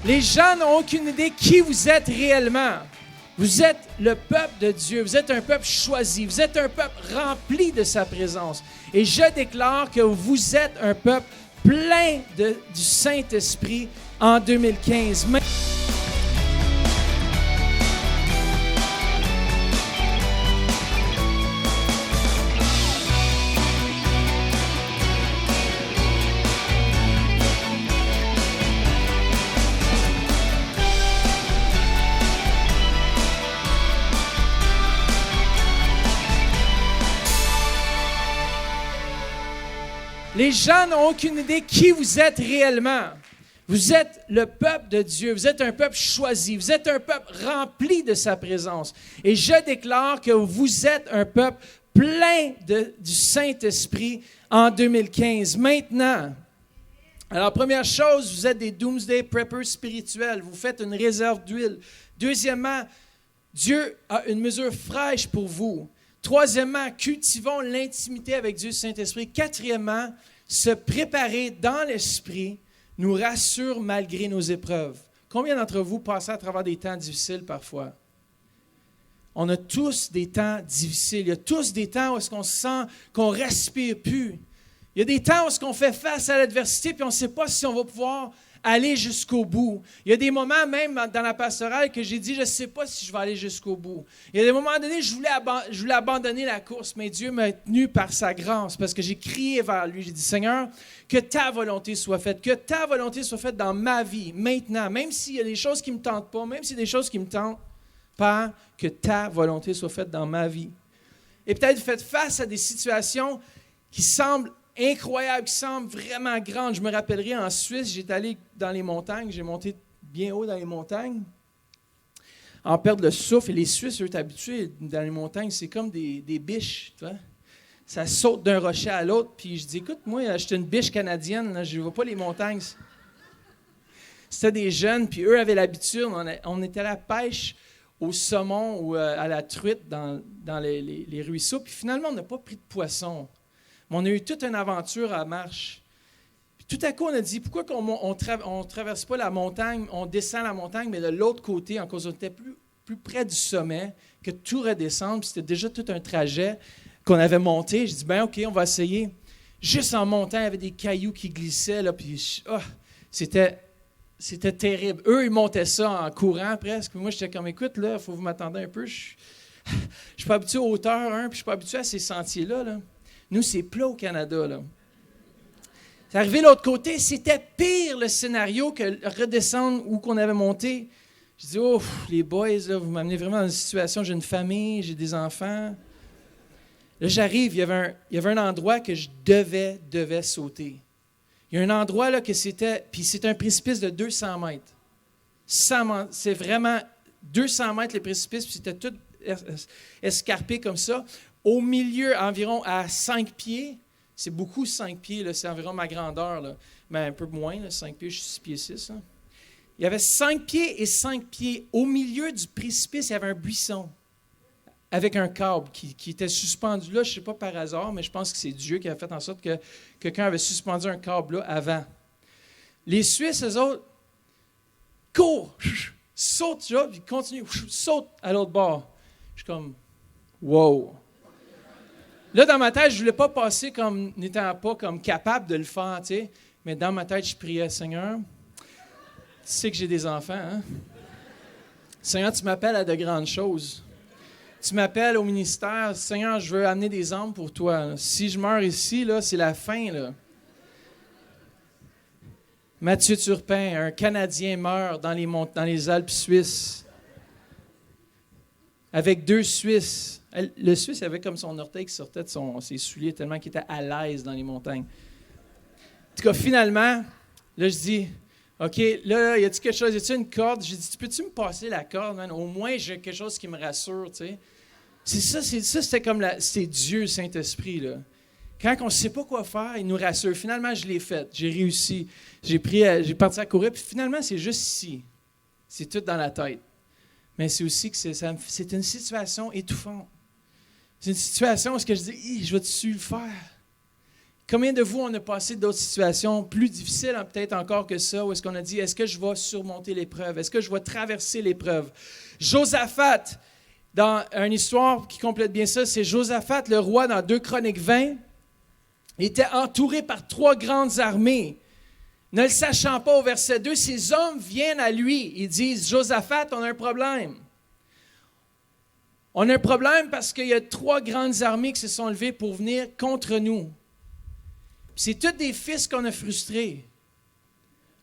Les gens n'ont aucune idée qui vous êtes réellement. Vous êtes le peuple de Dieu. Vous êtes un peuple choisi. Vous êtes un peuple rempli de sa présence. Et je déclare que vous êtes un peuple plein du Saint-Esprit en 2015. Les gens n'ont aucune idée qui vous êtes réellement. Vous êtes le peuple de Dieu. Vous êtes un peuple choisi. Vous êtes un peuple rempli de sa présence. Et je déclare que vous êtes un peuple plein du Saint-Esprit en 2015. Maintenant, alors première chose, vous êtes des Doomsday Preppers spirituels. Vous faites une réserve d'huile. Deuxièmement, Dieu a une mesure fraîche pour vous. Troisièmement, cultivons l'intimité avec Dieu Saint-Esprit. Quatrièmement, se préparer dans l'Esprit nous rassure malgré nos épreuves. Combien d'entre vous passent à travers des temps difficiles parfois? On a tous des temps difficiles. Il y a tous des temps où est-ce qu'on se sent qu'on ne respire plus. Il y a des temps où est-ce qu'on fait face à l'adversité puis on ne sait pas si on va pouvoir aller jusqu'au bout. Il y a des moments, même dans la pastorale, que j'ai dit, je ne sais pas si je vais aller jusqu'au bout. Il y a des moments donnés, je voulais abandonner la course, mais Dieu m'a tenu par sa grâce, parce que j'ai crié vers lui. J'ai dit, Seigneur, que ta volonté soit faite, que ta volonté soit faite dans ma vie, maintenant, même s'il y a des choses qui ne me tentent pas, même s'il y a des choses qui me tentent pas, que ta volonté soit faite dans ma vie. Et peut-être vous faites face à des situations qui semblent incroyable, qui semble vraiment grande. Je me rappellerai en Suisse, j'étais allé dans les montagnes, j'ai monté bien haut dans les montagnes, en perdre le souffle. Et les Suisses, eux, sont habitués dans les montagnes, c'est comme des biches, tu vois. Ça saute d'un rocher à l'autre, puis je dis, écoute, moi, j'étais une biche canadienne, là, je ne vois pas les montagnes. C'était des jeunes, puis eux avaient l'habitude, on était à la pêche au saumon ou à la truite dans les ruisseaux, puis finalement, on n'a pas pris de poisson. Mais on a eu toute une aventure à marche. Puis tout à coup, on a dit, pourquoi on ne traverse pas la montagne, on descend la montagne, mais de l'autre côté, en cause on était plus près du sommet, que tout redescendre, puis c'était déjà tout un trajet qu'on avait monté. J'ai dit, ben OK, on va essayer. Juste en montant, il y avait des cailloux qui glissaient, là, puis c'était terrible. Eux, ils montaient ça en courant presque. Puis moi, j'étais comme, écoute, là, il faut que vous m'attendiez un peu. Je ne suis pas habitué aux hauteurs, puis je ne suis pas habitué à ces sentiers-là, là. Nous, c'est plat au Canada, là. C'est arrivé de l'autre côté, c'était pire le scénario que redescendre où qu'on avait monté. Je dis, oh, les boys, là, vous m'amenez vraiment dans une situation, j'ai une famille, j'ai des enfants. Là, j'arrive, il y avait un endroit que je devais sauter. Il y a un endroit, là, que puis c'est un précipice de 200 mètres. C'est vraiment 200 mètres le précipice, puis c'était tout escarpé comme ça. Au milieu, environ à 5 pieds, c'est beaucoup 5 pieds, là, c'est environ ma grandeur, là, mais un peu moins, là, 5 pieds, je suis 6 pieds 6. Hein. Il y avait 5 pieds et 5 pieds. Au milieu du précipice, il y avait un buisson avec un câble qui était suspendu là, je ne sais pas par hasard, mais je pense que c'est Dieu qui a fait en sorte que quelqu'un avait suspendu un câble là avant. Les Suisses, eux autres, courent, sautent là, puis continuent, sautent à l'autre bord. Je suis comme, wow! Là, dans ma tête, je ne voulais pas passer comme n'étant pas comme capable de le faire, tu sais. Mais dans ma tête, je priais, Seigneur, tu sais que j'ai des enfants, hein? Seigneur, tu m'appelles à de grandes choses. Tu m'appelles au ministère. Seigneur, je veux amener des âmes pour toi. Là. Si je meurs ici, là, c'est la fin, là. Mathieu Turpin, un Canadien, meurt dans les Alpes suisses avec 2 Suisses. Le Suisse avait comme son orteil qui sortait de ses souliers tellement qu'il était à l'aise dans les montagnes. En tout cas, finalement, là, je dis, OK, là, y a-t-il quelque chose, y a-t-il une corde? J'ai dit, peux-tu me passer la corde, man? Au moins, j'ai quelque chose qui me rassure, tu sais. C'était comme c'est Dieu, le Saint-Esprit, là. Quand on ne sait pas quoi faire, il nous rassure. Finalement, je l'ai fait. J'ai réussi. J'ai parti à courir, puis finalement, c'est juste ici. C'est tout dans la tête. Mais c'est aussi que c'est une situation étouffante. C'est une situation où je dis, je vais-tu le faire? Combien de vous, on a passé d'autres situations plus difficiles, peut-être encore que ça, où est-ce qu'on a dit, est-ce que je vais surmonter l'épreuve? Est-ce que je vais traverser l'épreuve? Josaphat, dans une histoire qui complète bien ça, c'est Josaphat, le roi, dans 2 Chroniques 20, était entouré par 3 grandes armées. Ne le sachant pas, au verset 2, ces hommes viennent à lui. Ils disent, Josaphat, on a un problème. On a un problème parce qu'il y a 3 grandes armées qui se sont levées pour venir contre nous. C'est tous des fils qu'on a frustrés.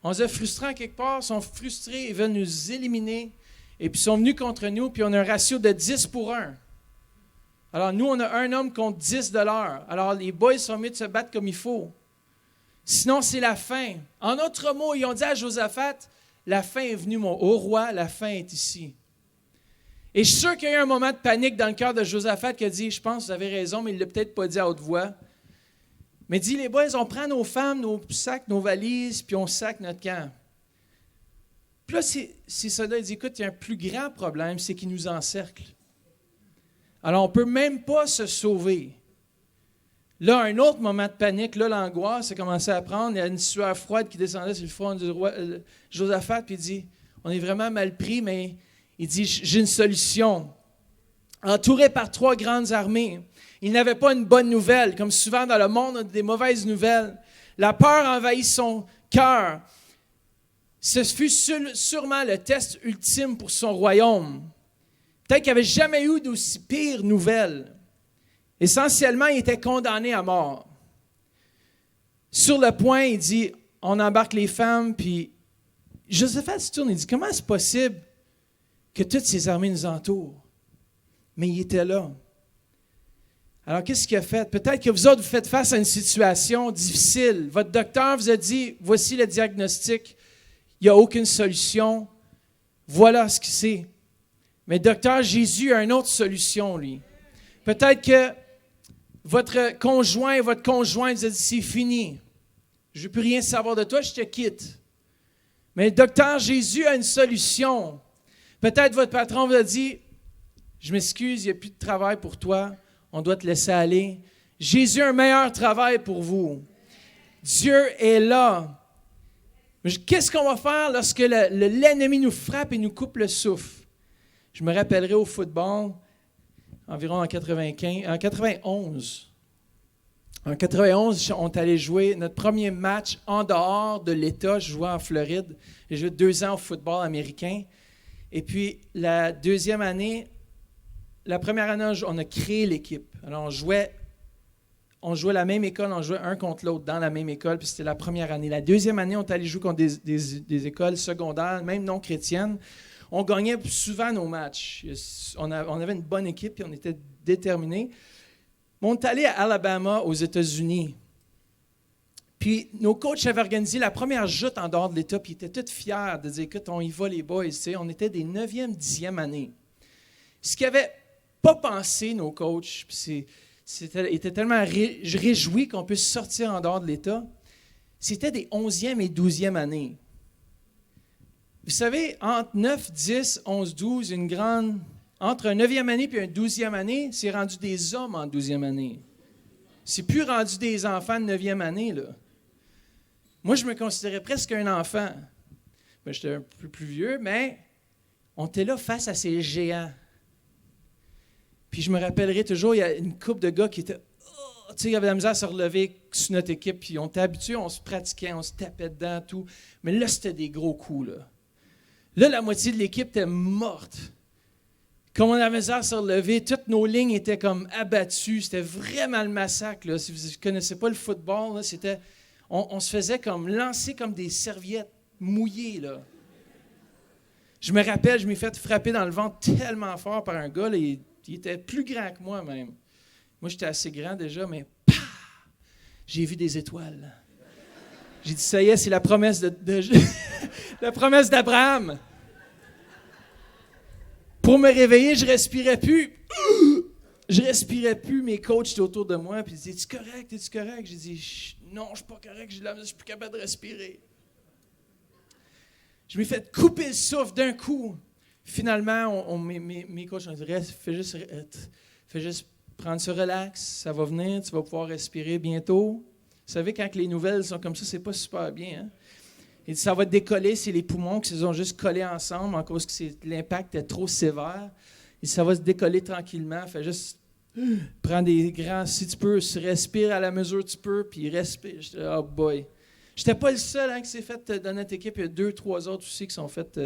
On les a frustrés en quelque part, ils sont frustrés, ils veulent nous éliminer. Et puis ils sont venus contre nous, puis on a un ratio de 10 pour 1. Alors nous, on a un homme contre 10 $. Alors les boys sont mis de se battre comme il faut. Sinon, c'est la fin. En d'autres mots, ils ont dit à Josaphat, la fin est venue, mon haut roi, la fin est ici. Et je suis sûr qu'il y a eu un moment de panique dans le cœur de Josaphat qui a dit, je pense que vous avez raison, mais il ne l'a peut-être pas dit à haute voix. Mais dit, les boys, on prend nos femmes, nos sacs, nos valises, puis on sac notre camp. Puis là, ces soldats, ils disent, écoute, il y a un plus grand problème, c'est qu'ils nous encerclent. Alors, on ne peut même pas se sauver. Là, un autre moment de panique, là, l'angoisse a commencé à prendre. Il y a une sueur froide qui descendait sur le front du roi Josaphat, puis il dit, on est vraiment mal pris, mais il dit, j'ai une solution. Entouré par 3 grandes armées, il n'avait pas une bonne nouvelle. Comme souvent dans le monde, on a des mauvaises nouvelles. La peur envahit son cœur. Ce fut sûrement le test ultime pour son royaume. Peut-être qu'il n'y avait jamais eu d'aussi pire nouvelle. Essentiellement, il était condamné à mort. Sur le point, il dit, on embarque les femmes, puis Josaphat se tourne et dit, comment c'est possible que toutes ces armées nous entourent? Mais il était là. Alors, qu'est-ce qu'il a fait? Peut-être que vous autres, vous faites face à une situation difficile. Votre docteur vous a dit, voici le diagnostic, il n'y a aucune solution. Voilà ce qu'il c'est. Mais le docteur Jésus a une autre solution, lui. Peut-être que votre conjoint, votre conjointe vous a dit, c'est fini. Je ne veux plus rien savoir de toi, je te quitte. Mais le docteur Jésus a une solution. Peut-être votre patron vous a dit, je m'excuse, il n'y a plus de travail pour toi. On doit te laisser aller. Jésus a un meilleur travail pour vous. Dieu est là. Qu'est-ce qu'on va faire lorsque l'ennemi nous frappe et nous coupe le souffle? Je me rappellerai au football, environ en 91. En 91, on est allé jouer notre premier match en dehors de l'État. Je jouais en Floride. J'ai joué 2 ans au football américain. Et puis, la première année, on a créé l'équipe. Alors, on jouait la même école, on jouait un contre l'autre dans la même école, puis c'était la première année. La deuxième année, on est allé jouer contre des écoles secondaires, même non chrétiennes. On gagnait souvent nos matchs. On avait une bonne équipe, puis on était déterminés. On est allé à Alabama, aux États-Unis. Puis, nos coachs avaient organisé la première joute en dehors de l'État, puis ils étaient tous fiers de dire, écoute, on y va les boys. Tu sais, on était des 9e, 10e années. Ce qu'ils n'avaient pas pensé, nos coachs, puis étaient tellement réjouis qu'on puisse sortir en dehors de l'État, c'était des 11e et 12e années. Vous savez, entre 9, 10, 11, 12, entre un 9e année et une 12e année, c'est rendu des hommes en 12e année. C'est plus rendu des enfants de 9e année, là. Moi, je me considérais presque un enfant. J'étais un peu plus vieux, mais on était là face à ces géants. Puis je me rappellerai toujours, il y a une couple de gars qui étaient... tu sais, il y avait de la misère à se relever sur notre équipe, puis on était habitués, on se pratiquait, on se tapait dedans, tout. Mais là, c'était des gros coups, là. Là, la moitié de l'équipe était morte. Comme on avait de la misère à se relever, toutes nos lignes étaient comme abattues. C'était vraiment le massacre, là. Si vous ne connaissez pas le football, là, c'était... On se faisait comme lancer comme des serviettes mouillées, là. Je me rappelle, je m'ai fait frapper dans le ventre tellement fort par un gars, là, il était plus grand que moi, même. Moi, j'étais assez grand déjà, mais pah! J'ai vu des étoiles. J'ai dit, ça y est, c'est la promesse la promesse d'Abraham. Pour me réveiller, je respirais plus. Je respirais plus, mes coachs étaient autour de moi, puis ils disaient, es-tu correct, es-tu correct? J'ai dit, non, je suis pas correct, je suis plus capable de respirer. Je m'ai fait couper le souffle d'un coup. Finalement, mes coachs ont dit, fais juste prendre ce relax, ça va venir, tu vas pouvoir respirer bientôt. Vous savez, quand les nouvelles sont comme ça, c'est pas super bien. Hein? Il dit, ça va décoller, c'est les poumons qui se sont juste collés ensemble en cause que l'impact est trop sévère. Et ça va se décoller tranquillement. Fait juste prends des grands, si tu peux, respire à la mesure que tu peux, puis respire. Oh boy. J'étais pas le seul qui s'est fait dans notre équipe. Il y a 2-3 autres aussi qui sont faits.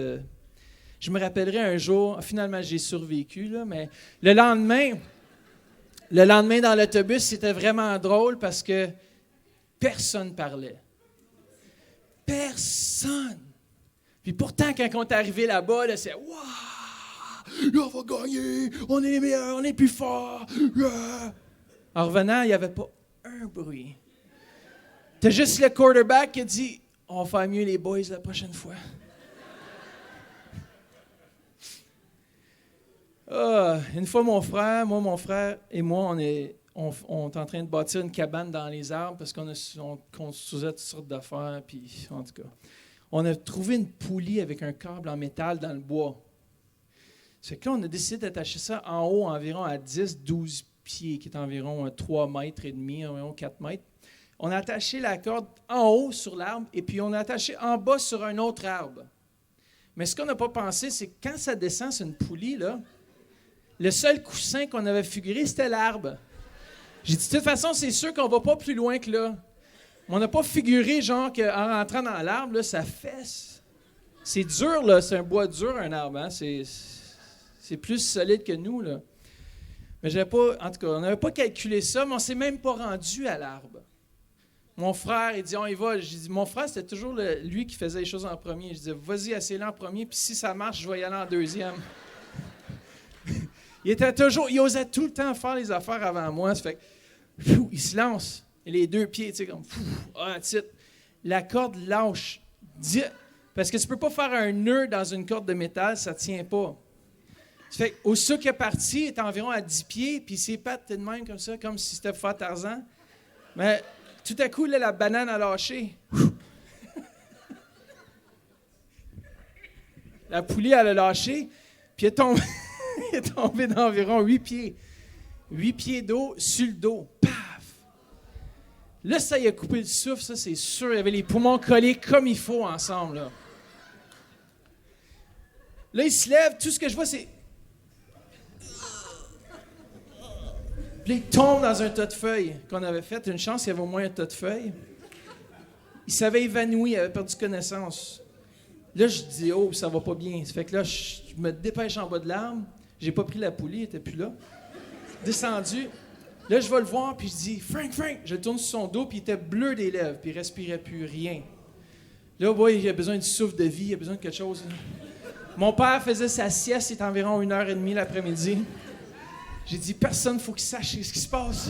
Je me rappellerai un jour, finalement j'ai survécu, là, mais le lendemain dans l'autobus, c'était vraiment drôle parce que personne parlait. Personne. Puis pourtant, quand on est arrivé là-bas, là, c'est « Waouh! On va gagner! On est les meilleurs! On est plus forts! » En revenant, il n'y avait pas un bruit. T'as juste le quarterback qui a dit « On va faire mieux les boys la prochaine fois. » Une fois, mon frère et moi, on est en train de bâtir une cabane dans les arbres parce qu'on construisait toutes sortes d'affaires. Puis, en tout cas, on a trouvé une poulie avec un câble en métal dans le bois. C'est que là, on a décidé d'attacher ça en haut environ à 10-12 pieds, qui est environ 3 mètres et demi, environ 4 mètres. On a attaché la corde en haut sur l'arbre et puis on a attaché en bas sur un autre arbre. Mais ce qu'on n'a pas pensé, c'est que quand ça descend sur une poulie, là, le seul coussin qu'on avait figuré, c'était l'arbre. J'ai dit, de toute façon, c'est sûr qu'on ne va pas plus loin que là. Mais on n'a pas figuré, genre, qu'en rentrant dans l'arbre, là, ça fesse. C'est dur, là. C'est un bois dur, un arbre. Hein? C'est plus solide que nous, là. Mais en tout cas, on n'avait pas calculé ça, mais on ne s'est même pas rendu à l'arbre. Mon frère, il dit, on y va. J'ai dit, mon frère, c'était toujours lui qui faisait les choses en premier. Je disais, vas-y, essaye-le en premier, puis si ça marche, je vais y aller en deuxième. Il osait tout le temps faire les affaires avant moi. Ça fait que, il se lance. Et les 2 pieds, tu sais, comme, la corde lâche. Parce que tu ne peux pas faire un nœud dans une corde de métal, ça ne tient pas. Ça fait qu'aussitôt qu'il est parti, il est environ à 10 pieds, puis ses pattes étaient de même comme ça, comme si c'était pour faire Tarzan. Mais tout à coup, là, la banane a lâché. La poulie, elle a lâché, puis il est tombé d'environ 8 pieds. 8 pieds d'eau sur le dos. Paf! Là, ça y a coupé le souffle, ça, c'est sûr. Il y avait les poumons collés comme il faut ensemble. Là, il se lève. Tout ce que je vois, c'est... Puis là, il tombe dans un tas de feuilles qu'on avait fait. Une chance, il y avait au moins un tas de feuilles. Il s'avait évanoui, il avait perdu connaissance. Là, je dis, oh, ça va pas bien. Ça fait que là, je me dépêche en bas de l'arbre. J'ai pas pris la poulie, elle était plus là. Descendu. Là, je vais le voir, puis je dis, Frank, je tourne sur son dos, puis il était bleu des lèvres, puis il respirait plus rien. Là, il a besoin du souffle de vie, il a besoin de quelque chose. Mon père faisait sa sieste, il était environ 1h30 l'après-midi. J'ai dit, personne, il faut qu'il sache ce qui se passe.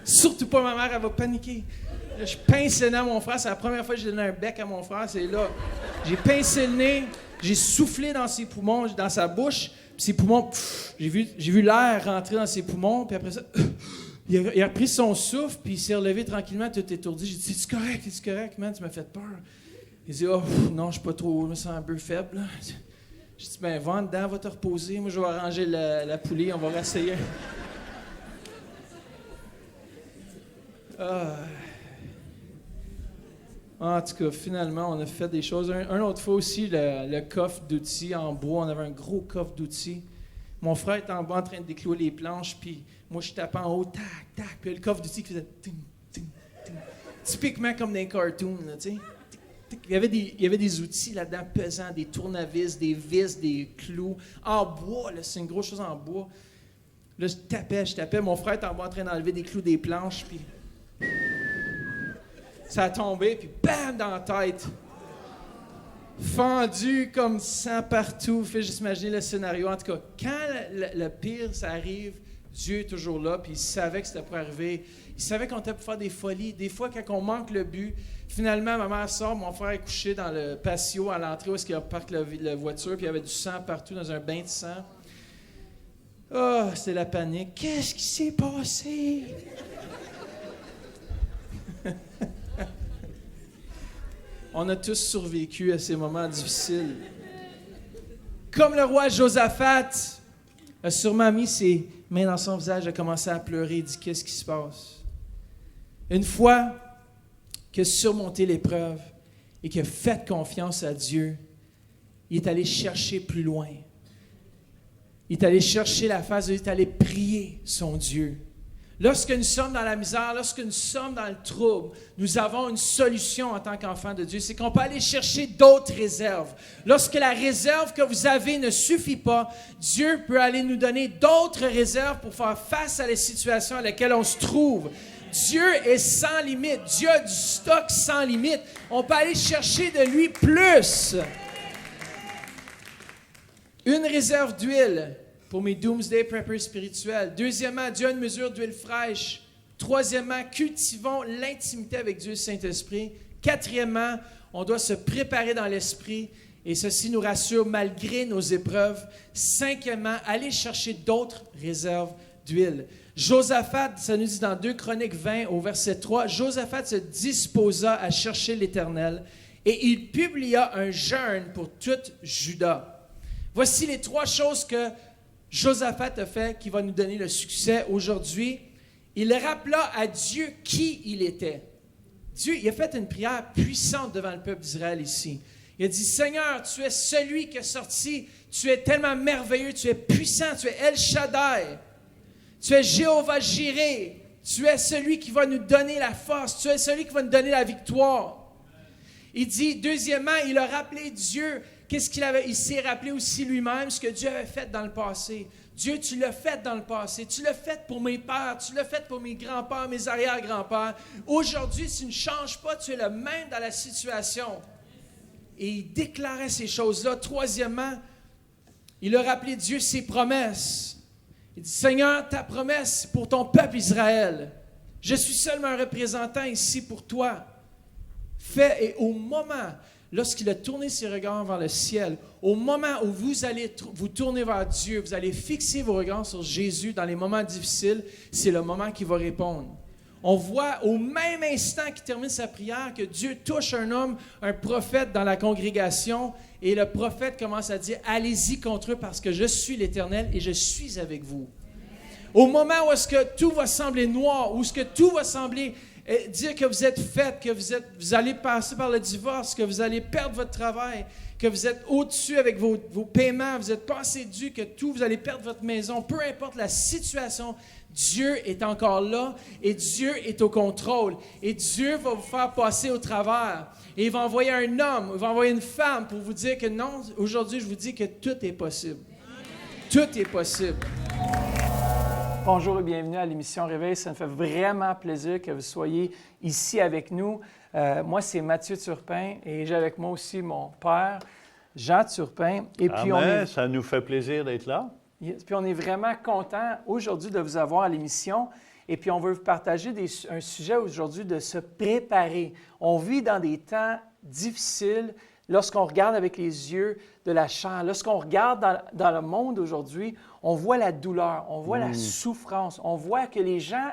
Surtout pas ma mère, elle va paniquer. Là, je pince le nez à mon frère, c'est la première fois que j'ai donné un bec à mon frère, c'est là. J'ai pincé le nez, j'ai soufflé dans ses poumons, dans sa bouche, puis ses poumons, j'ai vu l'air rentrer dans ses poumons, puis après ça, il a repris son souffle, puis il s'est relevé tranquillement, tout étourdi. J'ai dit, c'est correct, man, tu m'as fait peur. Il dit, oh, non, je suis pas trop, je me sens un peu faible. Là. J'ai dit, ben, va en dedans, va te reposer, moi je vais arranger la poulie, on va réessayer. En tout cas, finalement, on a fait des choses. Un autre fois aussi, le coffre d'outils en bois. On avait un gros coffre d'outils. Mon frère était en bas en train de déclouer les planches, puis moi, je tapais en haut, tac, tac. Puis le coffre d'outils qui faisait ting, ting, ting. Typiquement comme dans les cartoons, tu sais. Il y avait des outils là-dedans pesants, des tournevis, des vis, des clous. En bois, là, c'est une grosse chose en bois. Là, je tapais. Mon frère était en bas en train d'enlever des clous des planches, puis... Ça a tombé, puis bam, dans la tête. Fendu comme sang partout. Fais juste imaginer le scénario. En tout cas, quand le pire, ça arrive, Dieu est toujours là, puis il savait que c'était pour arriver. Il savait qu'on était pour faire des folies. Des fois, quand on manque le but, finalement, ma mère sort, mon frère est couché dans le patio à l'entrée où est-ce qu'il parque la voiture, puis il y avait du sang partout, dans un bain de sang. Oh, c'était la panique. Qu'est-ce qui s'est passé? On a tous survécu à ces moments difficiles. Comme le roi Josaphat a sûrement mis ses mains dans son visage, a commencé à pleurer, il dit « Qu'est-ce qui se passe? » Une fois qu'il a surmonté l'épreuve et qu'il a fait confiance à Dieu, il est allé chercher plus loin. Il est allé chercher la face de Dieu, il est allé prier son Dieu. Lorsque nous sommes dans la misère, lorsque nous sommes dans le trouble, nous avons une solution en tant qu'enfants de Dieu, c'est qu'on peut aller chercher d'autres réserves. Lorsque la réserve que vous avez ne suffit pas, Dieu peut aller nous donner d'autres réserves pour faire face à les situations à laquelle on se trouve. Dieu est sans limite. Dieu a du stock sans limite. On peut aller chercher de lui plus. Une réserve d'huile pour mes Doomsday Preppers spirituels. Deuxièmement, Dieu a une mesure d'huile fraîche. Troisièmement, cultivons l'intimité avec Dieu le Saint-Esprit. Quatrièmement, on doit se préparer dans l'esprit et ceci nous rassure malgré nos épreuves. Cinquièmement, aller chercher d'autres réserves d'huile. Josaphat, ça nous dit dans 2 Chroniques 20 au verset 3, Josaphat se disposa à chercher l'Éternel et il publia un jeûne pour tout Juda. Voici les 3 choses que Josaphat a fait qui va nous donner le succès aujourd'hui. Il rappela à Dieu qui il était. Dieu, il a fait une prière puissante devant le peuple d'Israël ici. Il a dit, Seigneur, tu es celui qui est sorti, tu es tellement merveilleux, tu es puissant, tu es El Shaddai, tu es Jéhovah Jireh, tu es celui qui va nous donner la force, tu es celui qui va nous donner la victoire. Il dit, deuxièmement, il a rappelé Dieu. Qu'est-ce qu'il avait? Il s'est rappelé aussi lui-même ce que Dieu avait fait dans le passé. Dieu, tu l'as fait dans le passé. Tu l'as fait pour mes pères. Tu l'as fait pour mes grands-pères, mes arrière-grands-pères. Aujourd'hui, si tu ne changes pas, tu es le même dans la situation. Et il déclarait ces choses-là. Troisièmement, il a rappelé Dieu ses promesses. Il dit, Seigneur, ta promesse pour ton peuple Israël. Je suis seulement un représentant ici pour toi. Fais, et au moment... Lorsqu'il a tourné ses regards vers le ciel, au moment où vous allez vous tourner vers Dieu, vous allez fixer vos regards sur Jésus dans les moments difficiles, c'est le moment qu'il va répondre. On voit au même instant qu'il termine sa prière que Dieu touche un homme, un prophète dans la congrégation, et le prophète commence à dire « Allez-y contre eux parce que je suis l'Éternel et je suis avec vous. » Au moment où est-ce que tout va sembler noir, où est-ce que tout va sembler... dire que vous êtes fait, que vous allez passer par le divorce, que vous allez perdre votre travail, que vous êtes au-dessus avec vos paiements, vous êtes passé dû, que tout, vous allez perdre votre maison, peu importe la situation, Dieu est encore là et Dieu est au contrôle. Et Dieu va vous faire passer au travers. Et il va envoyer un homme, il va envoyer une femme pour vous dire que non, aujourd'hui, je vous dis que tout est possible. Tout est possible. Bonjour et bienvenue à l'émission Réveil. Ça me fait vraiment plaisir que vous soyez ici avec nous. Moi, c'est Mathieu Turpin et j'ai avec moi aussi mon père, Jean Turpin. Et puis ça nous fait plaisir d'être là. Puis on est vraiment content aujourd'hui de vous avoir à l'émission. Et puis on veut vous partager un sujet aujourd'hui de se préparer. On vit dans des temps difficiles. Lorsqu'on regarde avec les yeux de la chair, lorsqu'on regarde dans le monde aujourd'hui, on voit la douleur, on voit la souffrance, on voit que les gens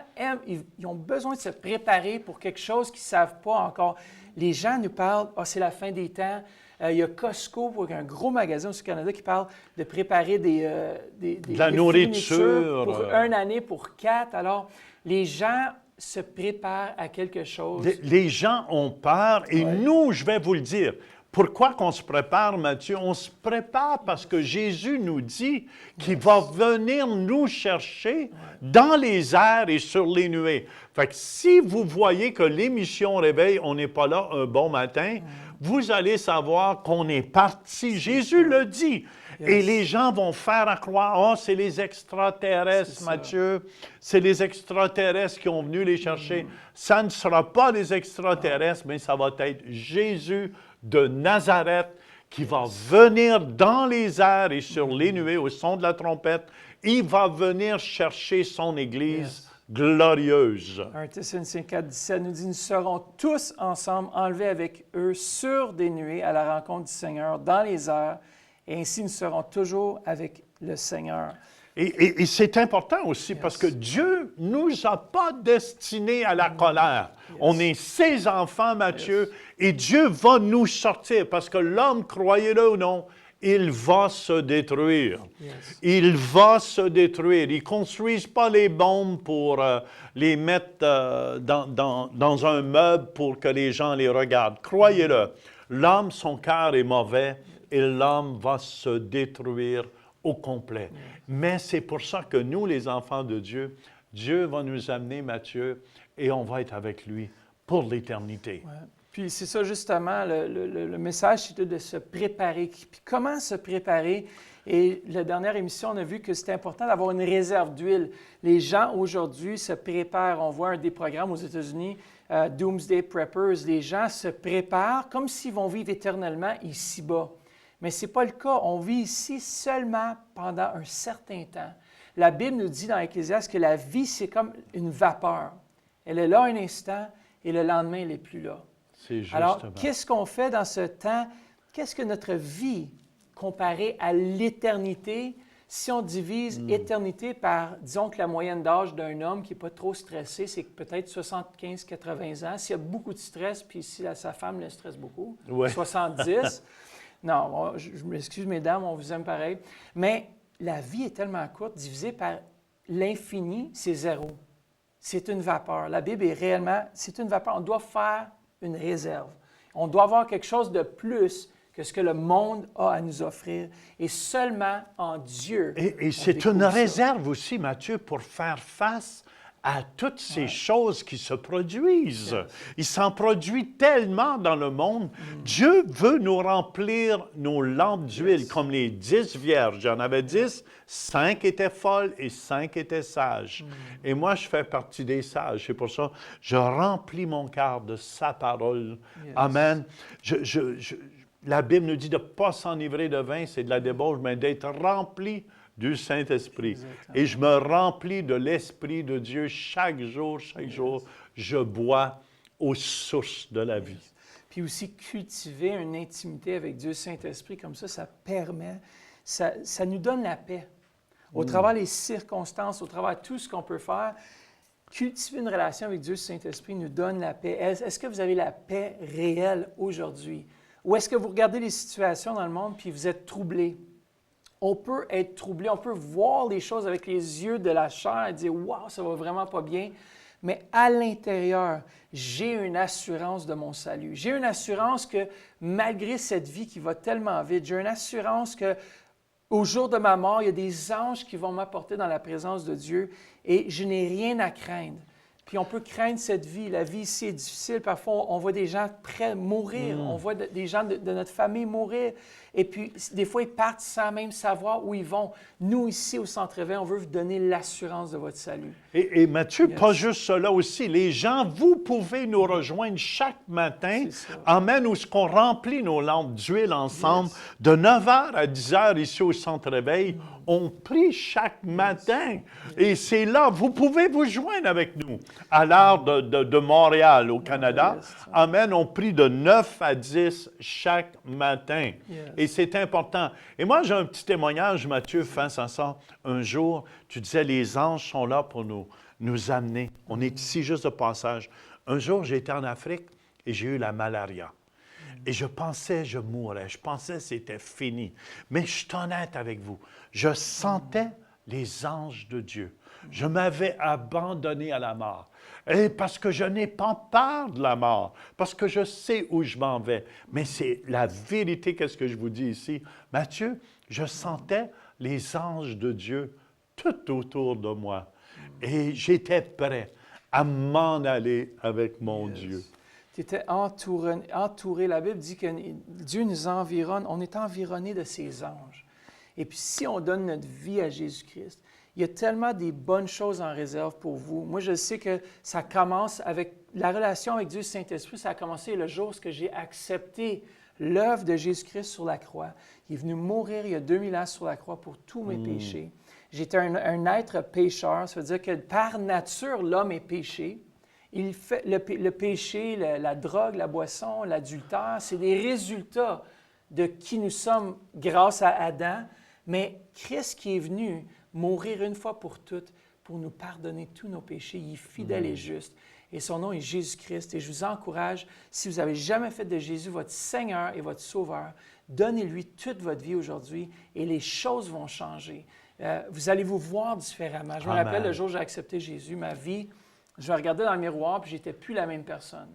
ils ont besoin de se préparer pour quelque chose qu'ils ne savent pas encore. Les gens nous parlent, c'est la fin des temps. Il y a Costco, un gros magasin au Canada, qui parle de préparer de la nourriture pour une année, pour 4. Alors, les gens se préparent à quelque chose. Les gens ont peur et nous, je vais vous le dire, pourquoi qu'on se prépare, Mathieu? On se prépare parce que Jésus nous dit qu'il va venir nous chercher dans les airs et sur les nuées. Fait que si vous voyez que l'émission Réveil, on n'est pas là un bon matin, vous allez savoir qu'on est parti. Jésus le dit. Yes. Et les gens vont faire à croire, « Oh, c'est les extraterrestres, Mathieu. C'est les extraterrestres qui ont venu les chercher. » Ça ne sera pas les extraterrestres, mais ça va être Jésus de Nazareth qui va venir dans les airs et sur les nuées au son de la trompette. Il va venir chercher son Église glorieuse. 1 Thessaloniciens 4, 17 nous dit « Nous serons tous ensemble enlevés avec eux sur des nuées à la rencontre du Seigneur dans les airs, et ainsi nous serons toujours avec le Seigneur. » Et c'est important aussi parce que Dieu ne nous a pas destinés à la colère. On est ses enfants, Mathieu, et Dieu va nous sortir parce que l'homme, croyez-le ou non, il va se détruire. Yes. Il va se détruire. Ils ne construisent pas les bombes pour les mettre dans un meuble pour que les gens les regardent. Croyez-le, l'homme, son cœur est mauvais et l'homme va se détruire au complet. Mais c'est pour ça que nous, les enfants de Dieu, Dieu va nous amener, Matthieu, et on va être avec lui pour l'éternité. Ouais. Puis c'est ça justement, le message, c'était de se préparer. Puis comment se préparer? Et la dernière émission, on a vu que c'est important d'avoir une réserve d'huile. Les gens aujourd'hui se préparent. On voit un des programmes aux États-Unis, Doomsday Preppers. Les gens se préparent comme s'ils vont vivre éternellement ici-bas. Mais ce n'est pas le cas. On vit ici seulement pendant un certain temps. La Bible nous dit dans Ecclésiaste que la vie, c'est comme une vapeur. Elle est là un instant et le lendemain, elle n'est plus là. C'est justement. Alors, qu'est-ce qu'on fait dans ce temps? Qu'est-ce que notre vie comparée à l'éternité? Si on divise éternité par, disons que la moyenne d'âge d'un homme qui n'est pas trop stressé, c'est peut-être 75-80 ans. S'il y a beaucoup de stress, puis si sa femme le stresse beaucoup, Ouais. 70. Non, je m'excuse, mesdames, on vous aime pareil. Mais la vie est tellement courte, divisée par l'infini, c'est zéro. C'est une vapeur. La Bible est réellement, c'est une vapeur. On doit faire une réserve. On doit avoir quelque chose de plus que ce que le monde a à nous offrir. Et seulement en Dieu. Et on c'est découvre une ça. réserve aussi, Matthieu, pour faire face à toutes ces choses qui se produisent. Yes. Il s'en produit tellement dans le monde. Dieu veut nous remplir nos lampes d'huile, Yes. comme les 10 vierges. Il y en avait 10, 5 étaient folles et 5 étaient sages. Et moi, je fais partie des sages. C'est pour ça que je remplis mon cœur de sa parole. Yes. Amen. La Bible nous dit de ne pas s'enivrer de vin, c'est de la débauche, mais d'être rempli du Saint-Esprit. Exactement. Et je me remplis de l'Esprit de Dieu chaque jour, je bois aux sources de la vie. Puis aussi cultiver une intimité avec Dieu Saint-Esprit, comme ça permet, ça nous donne la paix. Au travers des circonstances, au travers de tout ce qu'on peut faire, cultiver une relation avec Dieu Saint-Esprit nous donne la paix. Est-ce que vous avez la paix réelle aujourd'hui? Ou est-ce que vous regardez les situations dans le monde puis vous êtes troublé? On peut être troublé, on peut voir les choses avec les yeux de la chair et dire « Wow, ça va vraiment pas bien ». Mais à l'intérieur, j'ai une assurance de mon salut. J'ai une assurance que malgré cette vie qui va tellement vite, j'ai une assurance que au jour de ma mort, il y a des anges qui vont m'apporter dans la présence de Dieu et je n'ai rien à craindre. Puis on peut craindre cette vie. La vie ici est difficile. Parfois, on voit des gens prêts à mourir. On voit des gens de notre famille mourir. Et puis, des fois, ils partent sans même savoir où ils vont. Nous, ici, au Centre-Éveil, on veut vous donner l'assurance de votre salut. Et Matthieu, Yes. pas juste cela aussi. Les gens, vous pouvez nous rejoindre chaque matin. C'est ça. Amen, où ce qu'on remplit nos lampes d'huile ensemble. Yes. De 9h à 10h ici au Centre-Éveil. On prie chaque matin. Et c'est là, vous pouvez vous joindre avec nous. À l'heure de Montréal, au Canada. Yes. Amen, on prie de 9 à 10 chaque matin. Yes. Et c'est important. Et moi, j'ai un petit témoignage, Matthieu, face à ça. Un jour, tu disais, les anges sont là pour nous amener. On est ici juste de passage. Un jour, j'étais en Afrique et j'ai eu la malaria. Et je pensais je mourrais. Je pensais que c'était fini. Mais je suis honnête avec vous. Je sentais les anges de Dieu. Je m'avais abandonné à la mort. Et parce que je n'ai pas peur de la mort, parce que je sais où je m'en vais. Mais c'est la vérité, qu'est-ce que je vous dis ici. Matthieu, je sentais les anges de Dieu tout autour de moi. Et j'étais prêt à m'en aller avec mon Dieu. Tu étais entouré. La Bible dit que Dieu nous environne. On est environné de ses anges. Et puis, si on donne notre vie à Jésus-Christ, il y a tellement des bonnes choses en réserve pour vous. Moi, je sais que ça commence avec la relation avec Dieu Saint-Esprit. Ça a commencé le jour où j'ai accepté l'œuvre de Jésus-Christ sur la croix. Il est venu mourir il y a 2000 ans sur la croix pour tous mes péchés. J'étais un être pécheur. Ça veut dire que par nature, l'homme est péché. Il fait le péché, la drogue, la boisson, l'adultère, c'est des résultats de qui nous sommes grâce à Adam. Mais Christ qui est venu mourir une fois pour toutes pour nous pardonner tous nos péchés, il est fidèle et juste. Et son nom est Jésus-Christ. Et je vous encourage, si vous n'avez jamais fait de Jésus votre Seigneur et votre Sauveur, donnez-lui toute votre vie aujourd'hui et les choses vont changer. Vous allez vous voir différemment. Je me rappelle le jour où j'ai accepté Jésus, ma vie, je me regardais dans le miroir et je n'étais plus la même personne.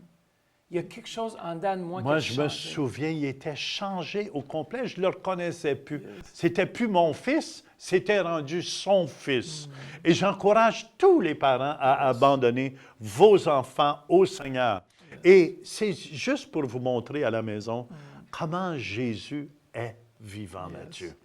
Il y a quelque chose en dedans de moi qui a changé. Moi, je me souviens, il était changé au complet. Je ne le reconnaissais plus. Yes. C'était plus mon fils, c'était rendu son fils. Et j'encourage tous les parents à abandonner vos enfants au Seigneur. Yes. Et c'est juste pour vous montrer à la maison comment Jésus est vivant, Mathieu.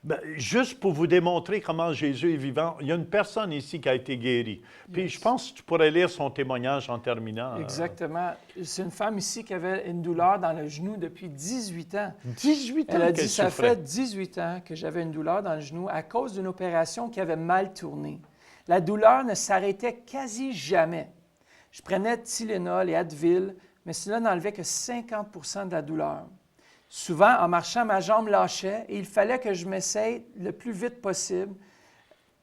Ben, juste pour vous démontrer comment Jésus est vivant, il y a une personne ici qui a été guérie. Puis je pense que tu pourrais lire son témoignage en terminant. Exactement. C'est une femme ici qui avait une douleur dans le genou depuis 18 ans. 18 ans Elle a dit, qu'elle ça souffrait. fait 18 ans que j'avais une douleur dans le genou à cause d'une opération qui avait mal tourné. La douleur ne s'arrêtait quasi jamais. Je prenais Tylenol et Advil, mais cela n'enlevait que 50 % de la douleur. Souvent, en marchant, ma jambe lâchait et il fallait que je m'essaye le plus vite possible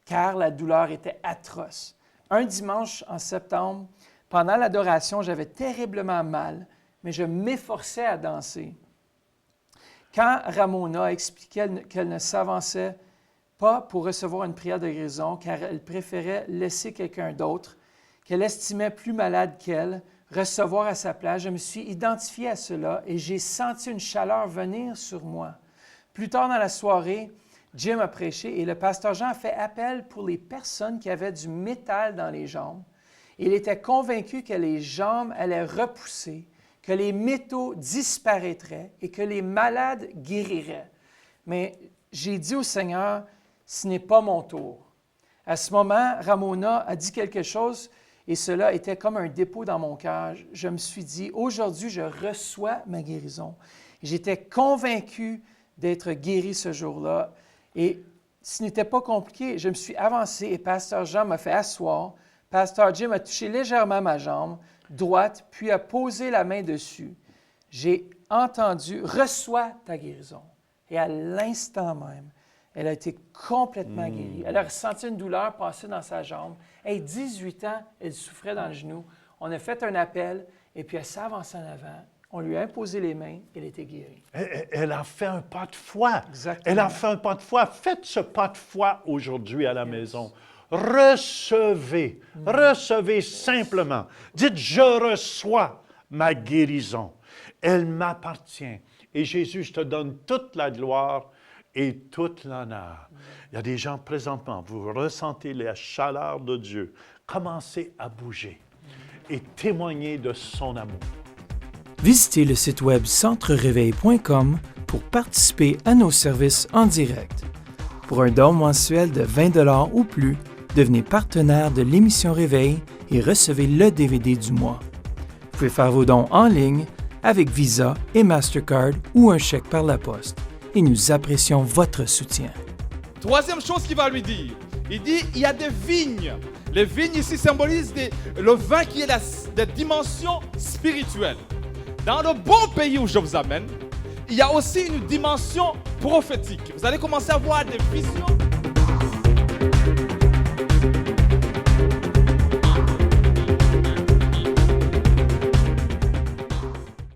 car la douleur était atroce. Un dimanche en septembre, pendant l'adoration, j'avais terriblement mal, mais je m'efforçais à danser. Quand Ramona expliquait qu'elle ne s'avançait pas pour recevoir une prière de guérison car elle préférait laisser quelqu'un d'autre, qu'elle estimait plus malade qu'elle, recevoir à sa place, je me suis identifié à cela et j'ai senti une chaleur venir sur moi. Plus tard dans la soirée, Jim a prêché et le pasteur Jean a fait appel pour les personnes qui avaient du métal dans les jambes. Il était convaincu que les jambes allaient repousser, que les métaux disparaîtraient et que les malades guériraient. Mais j'ai dit au Seigneur, ce n'est pas mon tour. À ce moment, Ramona a dit quelque chose et cela était comme un dépôt dans mon cœur. Je me suis dit, aujourd'hui, je reçois ma guérison. J'étais convaincu d'être guéri ce jour-là. Et ce n'était pas compliqué. Je me suis avancé et Pasteur Jean m'a fait asseoir. Pasteur Jim a touché légèrement ma jambe droite, puis a posé la main dessus. J'ai entendu « Reçois ta guérison ». Et à l'instant même, elle a été complètement guérie. Elle a ressenti une douleur passer dans sa jambe. Hey, 18 ans, elle souffrait dans le genou. On a fait un appel et puis elle s'est avancée en avant. On lui a imposé les mains, elle était guérie. Elle a fait un pas de foi. Exactement. Elle a fait un pas de foi. Faites ce pas de foi aujourd'hui à la maison. Recevez. Recevez simplement. Dites, je reçois ma guérison. Elle m'appartient. Et Jésus, je te donne toute la gloire et toute l'honneur. Il y a des gens présentement, vous ressentez la chaleur de Dieu. Commencez à bouger et témoignez de son amour. Visitez le site web centrereveil.com pour participer à nos services en direct. Pour un don mensuel de 20 $ ou plus, devenez partenaire de l'émission Réveil et recevez le DVD du mois. Vous pouvez faire vos dons en ligne avec Visa et Mastercard ou un chèque par la poste. Et nous apprécions votre soutien. Troisième chose qu'il va lui dire, il dit il y a des vignes. Les vignes ici symbolisent le vin qui est la dimension spirituelle. Dans le bon pays où je vous amène, il y a aussi une dimension prophétique. Vous allez commencer à voir des visions.